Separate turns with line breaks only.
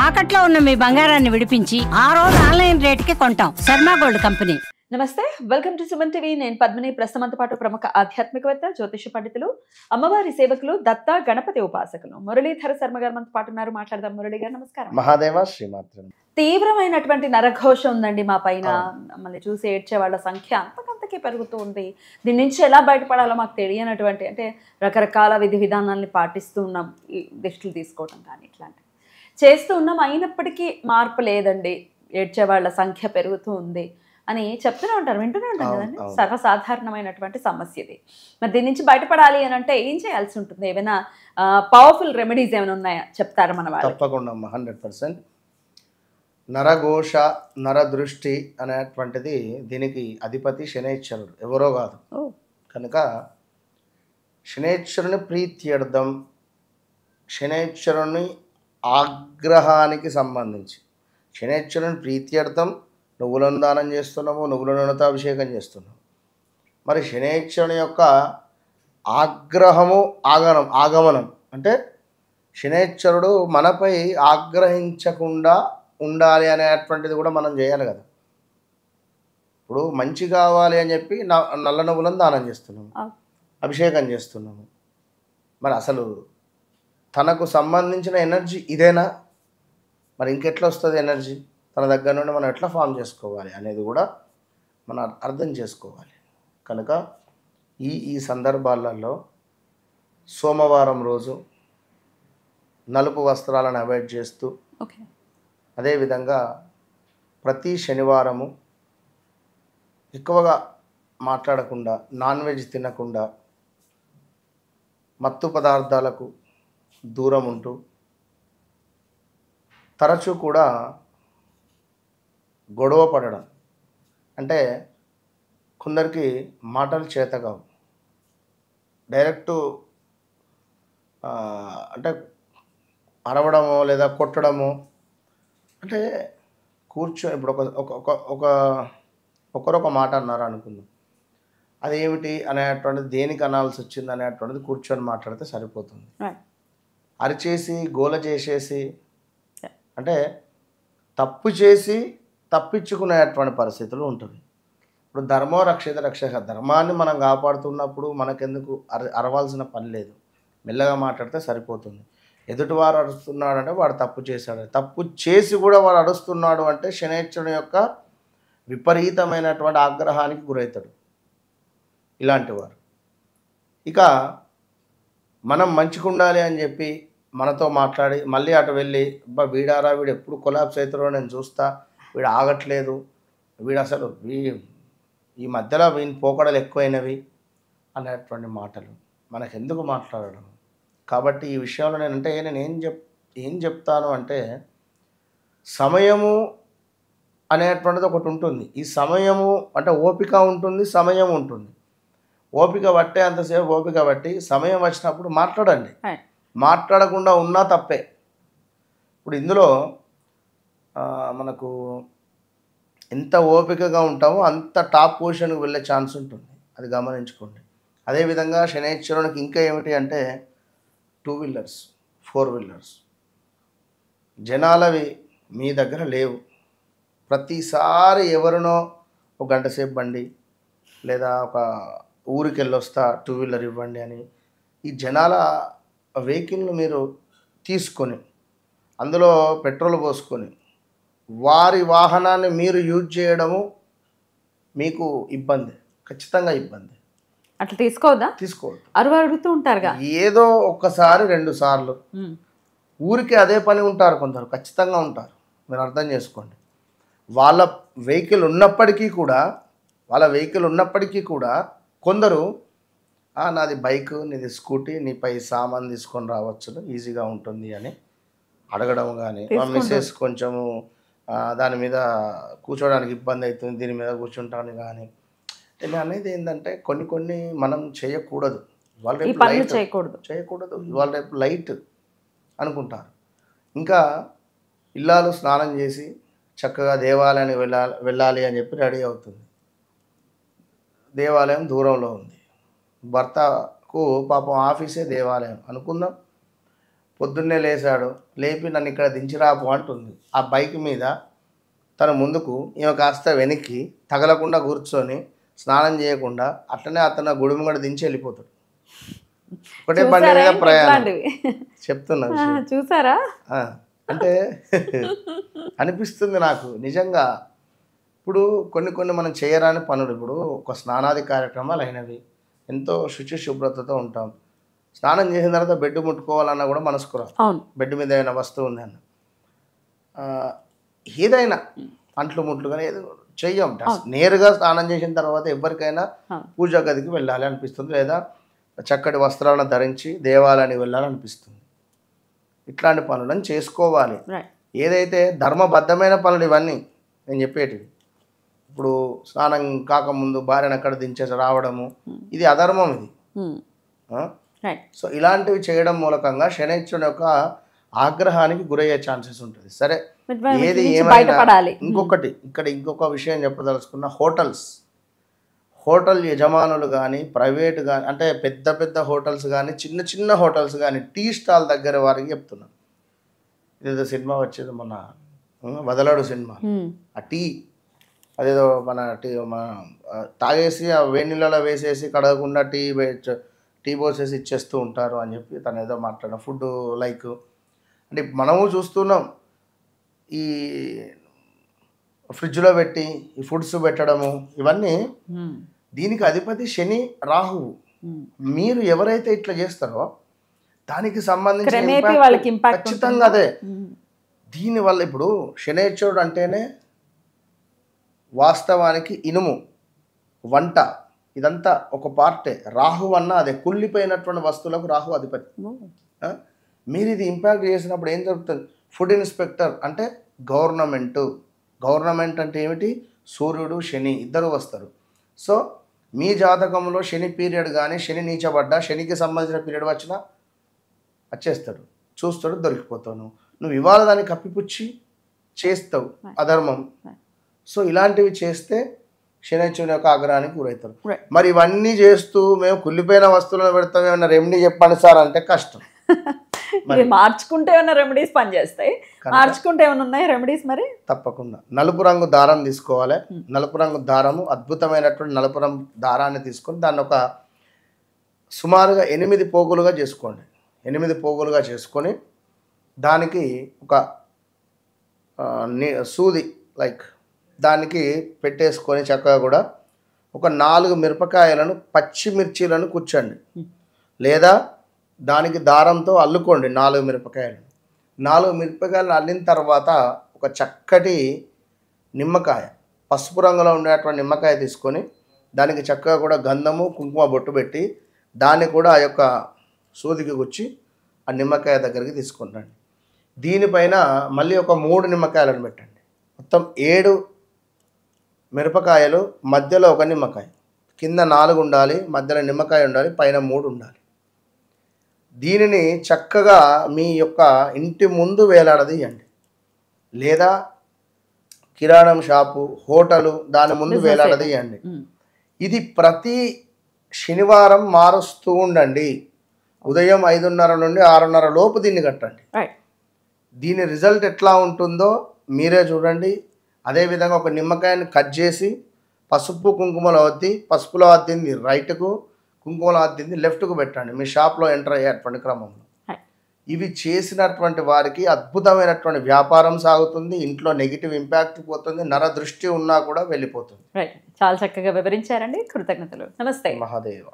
తాకట్లో ఉన్న మీ బంగారాన్ని విడిపించి ఆ రోజు ఆన్లైన్ రేటుకి కొంటాం. Sharma gold company.
నమస్తే, వెల్కమ్ టు సుమన్ టీవీ. నేను పద్మిని. ప్రస్తుతంతో పాటు ప్రముఖ ఆధ్యాత్మికవేత్త, జ్యోతిష పండితులు, అమ్మవారి సేవకులు, దత్త గణపతి ఉపాసకులు మురళీధర శర్మ గారు మనతో పాటు ఉన్నారు. మాట్లాడదాం. మురళి గారు నమస్కారం.
మహాదేవ శ్రీమాత్రం.
తీవ్రమైనటువంటి నరఘోష ఉందండి మా పైన. మమ్మల్ని చూసి ఏడ్చే వాళ్ళ సంఖ్య అంతకంతకే పెరుగుతూ ఉంది. దీని నుంచి ఎలా బయటపడాలో మాకు తెలియనటువంటి, అంటే రకరకాల విధి విధానాల్ని పాటిస్తూ ఉన్నాం, ఈ దిష్టిలు తీసుకోవడం కానీ ఇట్లాంటివి చేస్తూ ఉన్నాం. అయినప్పటికీ మార్పు లేదండి, ఏడ్చే వాళ్ళ సంఖ్య పెరుగుతూ ఉంది అని చెప్తూనే ఉంటారు, వింటూనే ఉంటాం కదండి. సర్వసాధారణమైనటువంటి సమస్య ఇది. మరి దీని నుంచి బయటపడాలి అని అంటే ఏం చేయాల్సి ఉంటుంది? ఏమైనా పవర్ఫుల్ రెమెడీస్ ఏమైనా ఉన్నాయా చెప్తారా మన వాళ్ళు?
తప్పకుండా 100%. నరఘోష, నరదృష్టి అనేటువంటిది దీనికి అధిపతి శనైశ్వరుడు, ఎవరో కాదు. కనుక శనైశ్వరుని ప్రీత్యర్థం, శనైశ్వరుని ఆగ్రహానికి సంబంధించి, శనైశ్వరుని ప్రీత్యర్థం నువ్వులను దానం చేస్తున్నాము, నువ్వుల నూనెతో అభిషేకం చేస్తున్నాము. మరి శనైశ్వరుని యొక్క ఆగ్రహము ఆగమనం అంటే శనైశ్వరుడు మనపై ఆగ్రహించకుండా ఉండాలి అనేటువంటిది కూడా మనం చేయాలి కదా. ఇప్పుడు మంచి కావాలి అని చెప్పి నల్ల నువ్వులను దానం చేస్తున్నాము, అభిషేకం చేస్తున్నాము. మరి అసలు తనకు సంబంధించిన ఎనర్జీ ఇదేనా? మరి ఇంకెట్లా వస్తుంది ఎనర్జీ? తన దగ్గర నుండి మనం ఎట్లా ఫామ్ చేసుకోవాలి అనేది కూడా మనం అర్థం చేసుకోవాలి. కనుక ఈ సందర్భాలలో సోమవారం రోజు నలుపు వస్త్రాలను అవాయిడ్ చేస్తూ, అదేవిధంగా ప్రతి శనివారము ఎక్కువగా మాట్లాడకుండా, నాన్ వెజ్ తినకుండా, మత్తు పదార్థాలకు దూరం ఉంటూ, తరచూ కూడా గొడవ పడడం, అంటే కొందరికి మాటలు చేతకావు, డైరెక్టు అంటే అరవడమో లేదా కొట్టడమో, అంటే ఇప్పుడు ఒకరొక మాట అన్నారు అనుకుందాం, అదేమిటి అనేటువంటిది, దేనికి అనాల్సి వచ్చింది అనేటువంటిది కూర్చొని మాట్లాడితే సరిపోతుంది. అరిచేసి గోల చేసేసి, అంటే తప్పు చేసి తప్పించుకునేటువంటి పరిస్థితులు ఉంటుంది. ఇప్పుడు ధర్మో రక్షిత రక్షక, ధర్మాన్ని మనం కాపాడుతున్నప్పుడు మనకెందుకు అరవాల్సిన పని లేదు, మెల్లగా మాట్లాడితే సరిపోతుంది. ఎదుటివారు అరుస్తున్నాడు అంటే వాడు తప్పు చేశాడు, తప్పు చేసి కూడా వాడు అరుస్తున్నాడు అంటే శనైశ్వరుని యొక్క విపరీతమైనటువంటి ఆగ్రహానికి గురవుతాడు ఇలాంటి వారు. ఇక మనం మంచిగా ఉండాలి అని చెప్పి మనతో మాట్లాడి మళ్ళీ అటు వెళ్ళి, వీడారా వీడు ఎప్పుడు కొలాప్స్ అవుతారో నేను చూస్తా, వీడు ఆగట్లేదు, వీడు అసలు ఈ మధ్యలో వీని పోకడలు ఎక్కువైనవి అనేటువంటి మాటలు మనకెందుకు మాట్లాడడం? కాబట్టి ఈ విషయంలో నేను ఏం చెప్తాను అంటే, సమయము అనేటువంటిది ఒకటి ఉంటుంది. ఈ సమయము అంటే ఓపిక ఉంటుంది, సమయం ఉంటుంది. ఓపిక పట్టే అంతసేపు ఓపిక పట్టి సమయం వచ్చినప్పుడు మాట్లాడండి. మాట్లాడకుండా ఉన్నా తప్పే. ఇప్పుడు ఇందులో మనకు ఎంత ఓపికగా ఉంటామో అంత టాప్ పొజిషన్కి వెళ్ళే ఛాన్స్ ఉంటుంది, అది గమనించుకోండి. అదేవిధంగా శనైశ్వరునికి ఇంకా ఏమిటి అంటే 2 వీలర్స్ 4 వీలర్స్ జనాలవి మీ దగ్గర లేవు. ప్రతిసారి ఎవరినో ఒక గంట సేపు బండి లేదా ఒక ఊరికి వెళ్ళొస్తా 2 వీలర్ ఇవ్వండి అని ఈ జనాల వెహికల్ను మీరు తీసుకొని అందులో పెట్రోల్ పోసుకొని వారి వాహనాన్ని మీరు యూజ్ చేయడము మీకు ఇబ్బంది, ఖచ్చితంగా ఇబ్బంది.
అట్లా తీసుకోవద్దా?
తీసుకోవద్దు.
అడుగుతూ ఉంటారుగా,
ఏదో ఒక్కసారి 2 సార్లు ఊరికి అదే పని ఉంటారు కొందరు, ఖచ్చితంగా ఉంటారు. మీరు అర్థం చేసుకోండి. వాళ్ళ వెహికల్ ఉన్నప్పటికీ కూడా కొందరు నాది బైక్, నీది స్కూటీ, నీపై సామాన్ తీసుకొని రావచ్చు, ఈజీగా ఉంటుంది అని అడగడం కానీ, మా మిస్సెస్ కొంచెము దాని మీద కూర్చోడానికి ఇబ్బంది అవుతుంది, దీని మీద కూర్చుంటాను కానీ. నేను అనేది ఏంటంటే కొన్ని మనం చేయకూడదు, ఇవాళ రేపు చేయకూడదు, ఇవాళ రేపు లైట్ అనుకుంటారు. ఇంకా ఇల్లాలు స్నానం చేసి చక్కగా దేవాలయానికి వెళ్ళాలి అని చెప్పి రెడీ అవుతుంది. దేవాలయం దూరంలో ఉంది, భర్తకు పాపం ఆఫీసే దేవాలయం అనుకుందాం. పొద్దున్నే లేచాడు, లేపి నన్ను ఇక్కడ దించిరాపు అంటుంది. ఆ బైక్ మీద తన ముందుకు ఈమె కాస్త వెనక్కి తగలకుండా కూర్చొని స్నానం చేయకుండా అట్లనే అతను గుడి ముంగడ దించి వెళ్ళిపోతాడు. ఒకటే బండి మీద ప్రయాణం. చెప్తున్నా
చూసారా?
అంటే అనిపిస్తుంది నాకు నిజంగా. ఇప్పుడు కొన్ని మనం చేయరాని పనులు, ఇప్పుడు ఒక స్నానాది కార్యక్రమాలు అయినవి, ఎంతో శుచి శుభ్రతతో ఉంటాం. స్నానం చేసిన తర్వాత బెడ్ ముట్టుకోవాలన్నా కూడా మనసుకు రాదు. బెడ్ మీద ఏమైనా వస్తువు ఉంది అన్న, ఏదైనా అంట్లు ముట్లు కానీ ఏదో చెయ్యం. నేరుగా స్నానం చేసిన తర్వాత ఎవరికైనా పూజా గదికి వెళ్ళాలి అనిపిస్తుంది, లేదా చక్కటి వస్త్రాలను ధరించి దేవాలయానికి వెళ్ళాలనిపిస్తుంది. ఇట్లాంటి పనులను చేసుకోవాలి. ఏదైతే ధర్మబద్ధమైన పనులు ఇవన్నీ నేను చెప్పేటివి. ఇప్పుడు స్నానం కాకముందు భార్యను అక్కడ దించేసి రావడము, ఇది అధర్మం. ఇది సో ఇలాంటివి చేయడం మూలకంగా శనైశ్వరుని యొక్క ఆగ్రహానికి గురయ్యే ఛాన్సెస్ ఉంటుంది. సరే, ఏది ఏమైనా ఇంకొకటి ఇక్కడ ఇంకొక విషయం చెప్పదలుచుకున్న, హోటల్ యజమానులు కానీ ప్రైవేట్ కానీ, అంటే పెద్ద పెద్ద హోటల్స్ కానీ చిన్న చిన్న హోటల్స్ కానీ టీ స్టాల్ దగ్గర వారికి చెప్తున్నాం. ఇదేదో సినిమా వచ్చేది మొన్న, వదలాడు సినిమా, ఆ టీ అదేదో మన తాగేసి ఆ వేడి నీళ్ళలో వేసేసి కడగకుండా టీ పోసేసి ఇచ్చేస్తూ ఉంటారు అని చెప్పి తను ఏదో మాట్లాడిన ఫుడ్ లైక్. అంటే మనము చూస్తున్నాం, ఈ ఫ్రిడ్జ్లో పెట్టి ఈ ఫుడ్స్ పెట్టడము ఇవన్నీ. దీనికి అధిపతి శని రాహువు. మీరు ఎవరైతే ఇట్లా చేస్తారో దానికి సంబంధించి ఖచ్చితంగా అదే. దీనివల్ల ఇప్పుడు శనైశ్వరుడు అంటేనే వాస్తవానికి ఇనుము, వంట, ఇదంతా ఒక పార్టే. రాహు అన్న అదే, కుళ్ళిపోయినటువంటి వస్తువులకు రాహు అధిపతి. మీరు ఇది ఇంపాక్ట్ చేసినప్పుడు ఏం జరుగుతుంది? ఫుడ్ ఇన్స్పెక్టర్ అంటే గవర్నమెంట్ అంటే ఏమిటి? సూర్యుడు శని ఇద్దరు వస్తారు. సో మీ జాతకంలో శని పీరియడ్ కానీ శని నీచబడ్డా, శనికి సంబంధించిన పీరియడ్ వచ్చినా వచ్చేస్తాడు, చూస్తాడు, దొరికిపోతావు. నువ్వు ఇవాళ దాన్ని కప్పిపుచ్చి చేస్తావు అధర్మం. సో ఇలాంటివి చేస్తే శనైశ్వరుని యొక్క ఆగ్రహానికి గురవుతారు. మరి ఇవన్నీ చేస్తూ మేము కుళ్ళిపోయిన వస్తువులను పెడతాం, ఏమన్నా రెమెడీ చెప్పండి సార్ అంటే కష్టం.
మార్చుకుంటే ఏమైనా రెమెడీస్ పనిచేస్తాయి, మార్చుకుంటే ఏమైనా ఉన్నాయి రెమెడీస్? మరి
తప్పకుండా నలుపు రంగు దారం తీసుకోవాలి. నలుపు రంగు దారము, అద్భుతమైనటువంటి నలుపు రంగు దారాన్ని తీసుకొని దాన్ని ఒక సుమారుగా 8 పోగులుగా చేసుకోండి. 8 పోగులుగా చేసుకొని దానికి ఒక సూది లైక్ దానికి పెట్టేసుకొని చక్కగా కూడా ఒక 4 మిరపకాయలను, పచ్చిమిర్చీలను కూర్చోండి, లేదా దానికి దారంతో అల్లుకోండి 4 మిరపకాయలు. 4 మిరపకాయలను అల్లిన తర్వాత ఒక చక్కటి నిమ్మకాయ, పసుపు రంగులో ఉండేటువంటి నిమ్మకాయ తీసుకొని దానికి చక్కగా కూడా గంధము కుంకుమ బొట్టు పెట్టి దాన్ని కూడా ఆ యొక్క సూదికి గుచ్చి ఆ నిమ్మకాయ దగ్గరికి తీసుకుంటండి. దీనిపైన మళ్ళీ ఒక 3 నిమ్మకాయలను పెట్టండి. మొత్తం 7 మిరపకాయలు, మధ్యలో ఒక నిమ్మకాయ, కింద 4 ఉండాలి, మధ్యలో నిమ్మకాయ ఉండాలి, పైన 3 ఉండాలి. దీనిని చక్కగా మీ యొక్క ఇంటి ముందు వేలాడదీయండి, లేదా కిరాణం షాపు, హోటలు దాని ముందు వేలాడదీయండి. ఇది ప్రతి శనివారం మారుస్తూ ఉండండి. ఉదయం 5:30 నుండి 6:30 లోపు దీన్ని కట్టండి. దీని రిజల్ట్ ఎట్లా ఉంటుందో మీరే చూడండి. అదేవిధంగా ఒక నిమ్మకాయని కట్ చేసి పసుపు కుంకుమలో అద్ది, పసుపులో అద్దింది రైట్కు, కుంకుమలో అద్దింది లెఫ్ట్కు పెట్టండి మీ షాప్లో ఎంటర్ అయ్యేటువంటి క్రమంలో. ఇవి చేసినటువంటి వారికి అద్భుతమైనటువంటి వ్యాపారం సాగుతుంది, ఇంట్లో నెగిటివ్ ఇంపాక్ట్ పోతుంది, నర దృష్టి ఉన్నా కూడా వెళ్ళిపోతుంది.
చాలా చక్కగా వివరించారండి, కృతజ్ఞతలు. నమస్తే.
మహాదేవ.